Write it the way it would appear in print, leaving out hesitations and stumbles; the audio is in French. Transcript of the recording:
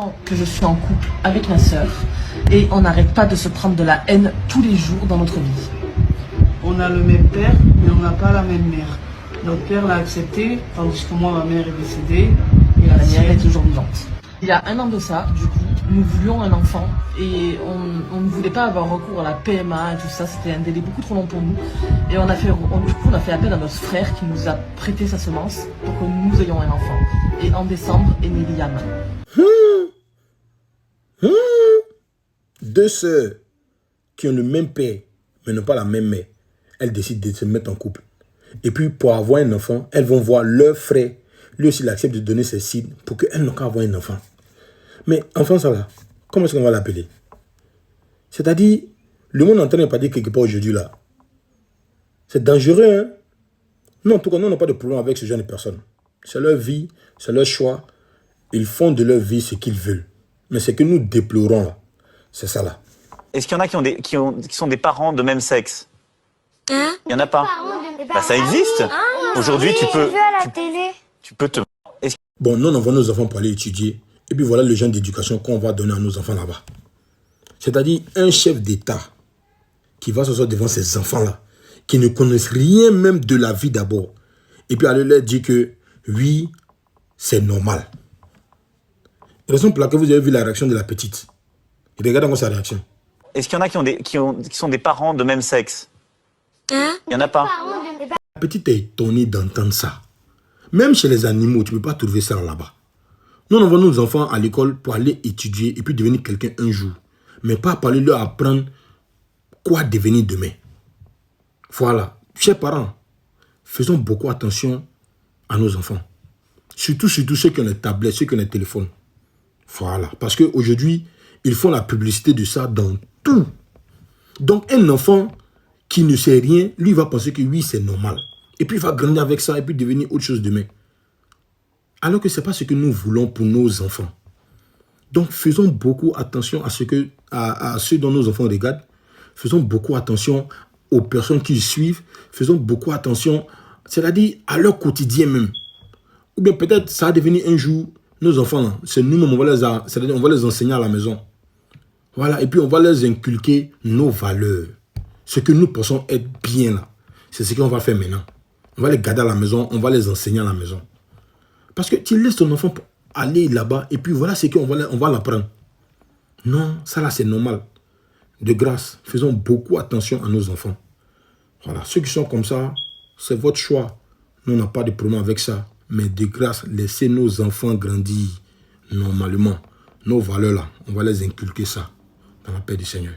ans que je suis en couple avec ma sœur et on n'arrête pas de se prendre de la haine tous les jours dans notre vie. On a le même père, mais on n'a pas la même mère. Notre père l'a accepté, tandis que moi, ma mère est décédée et La mienne est toujours vivante. Il y a un an de ça, du coup, nous voulions un enfant et on ne voulait pas avoir recours à la PMA et tout ça. C'était un délai beaucoup trop long pour nous. Et du coup, on a fait appel à notre frère qui nous a prêté sa semence pour que nous ayons un enfant. Et en décembre est né Liam. Deux sœurs qui ont le même père, mais n'ont pas la même mère, elles décident de se mettre en couple. Et puis, pour avoir un enfant, elles vont voir leur frère. Lui aussi, il accepte de donner ses signes pour qu'elles n'ont qu'à avoir un enfant. Mais enfant, ça là, comment est-ce qu'on va l'appeler? C'est-à-dire, le monde est en train de parler quelque part aujourd'hui là. C'est dangereux, hein? Non, en tout cas, nous, on n'a pas de problème avec ce genre de personnes. C'est leur vie, c'est leur choix. Ils font de leur vie ce qu'ils veulent. Mais ce que nous déplorons là, c'est ça là. Est-ce qu'il y en a qui sont des parents de même sexe? Hein? Il n'y en a pas. Bah, ça existe. Aujourd'hui, tu peux te... Bon, nous, on envoie nos enfants pour aller étudier. Et puis voilà le genre d'éducation qu'on va donner à nos enfants là-bas. C'est-à-dire un chef d'État qui va s'asseoir devant ses enfants-là, qui ne connaissent rien même de la vie d'abord. Et puis aller leur dire que oui, c'est normal. Raison pour laquelle vous avez vu la réaction de la petite. Regardez encore sa réaction. Est-ce qu'il y en a qui sont des parents de même sexe? Hein? Il n'y en a pas. La petite est étonnée d'entendre ça. Même chez les animaux, tu ne peux pas trouver ça là-bas. Nous, on envoie nos enfants à l'école pour aller étudier et puis devenir quelqu'un un jour. Mais pas pour aller leur apprendre quoi devenir demain. Voilà. Chers parents, faisons beaucoup attention à nos enfants. Surtout ceux qui ont les tablettes, ceux qui ont les téléphones. Voilà. Parce qu'aujourd'hui, ils font la publicité de ça dans tout. Donc, un enfant qui ne sait rien, lui va penser que oui, c'est normal. Et puis, il va grandir avec ça et puis devenir autre chose demain. Alors que ce n'est pas ce que nous voulons pour nos enfants. Donc, faisons beaucoup attention à ceux dont nos enfants regardent. Faisons beaucoup attention aux personnes qui suivent. Faisons beaucoup attention, c'est-à-dire à leur quotidien même. Ou bien peut-être ça va devenir un jour, nos enfants, c'est nous-mêmes, on va les enseigner à la maison. Voilà, et puis on va les inculquer nos valeurs. Ce que nous pensons être bien là, c'est ce qu'on va faire maintenant. On va les garder à la maison, on va les enseigner à la maison. Parce que tu laisses ton enfant aller là-bas et puis voilà ce qu'on va l'apprendre. Non, ça là c'est normal. De grâce, faisons beaucoup attention à nos enfants. Voilà, ceux qui sont comme ça, c'est votre choix. Nous, on n'a pas de problème avec ça. Mais de grâce, laissez nos enfants grandir normalement. Nos valeurs là, on va les inculquer ça dans la paix du Seigneur.